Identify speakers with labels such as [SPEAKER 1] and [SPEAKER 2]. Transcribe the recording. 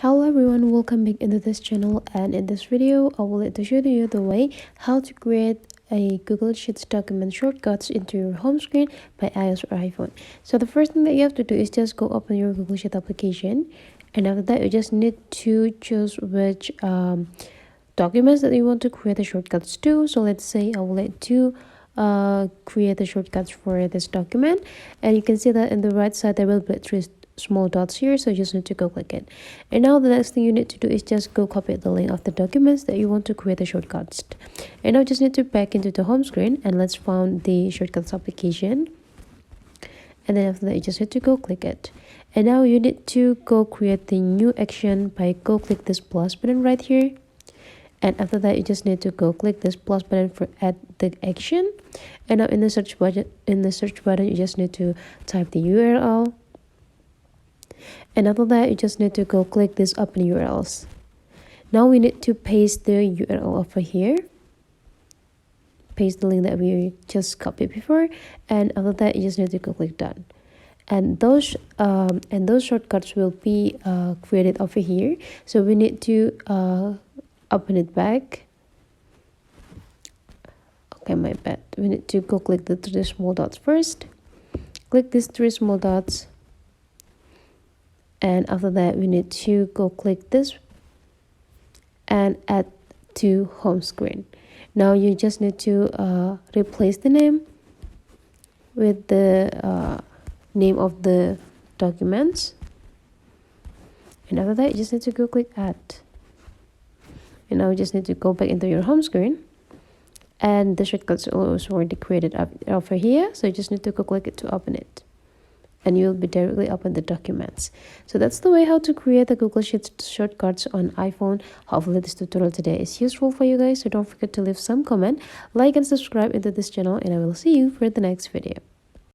[SPEAKER 1] Hello everyone, welcome back into this channel, and in this video I will like to show you the way how to create a Google Sheets document shortcuts into your home screen by iOS or iPhone. So the first thing that you have to do is just go open your Google Sheet application, and after that you just need to choose which documents that you want to create the shortcuts to. So let's say I would like to create the shortcuts for this document, and you can see that in the right side there will be three small dots here, so you just need to go click it. And now the next thing you need to do is just go copy the link of the documents that you want to create the shortcuts. And now just need to back into the home screen, and let's find the shortcuts application, and then after that you just need to go click it. And now you need to go create the new action by go click this plus button right here, and after that you just need to go click this plus button for add the action. And now in the search button you just need to type the URL, and after that you just need to go click this open URLs. Now we need to paste the URL over here, paste the link that we just copied before, and after that you just need to go click done. And those shortcuts will be created over here, so we need to open it back. Okay, my bad. We need to go click the three small dots first, click these three small dots, and after that we need to go click this and add to home screen. Now you just need to replace the name with the name of the documents, and after that you just need to go click add. And now you just need to go back into your home screen, and the shortcuts are also already created up over here, so you just need to go click it to open it, and you'll be directly open the documents. So that's the way how to create the Google Sheets shortcuts on iPhone. Hopefully this tutorial today is useful for you guys, so don't forget to leave some comment, like and subscribe into this channel, and I will see you for the next video.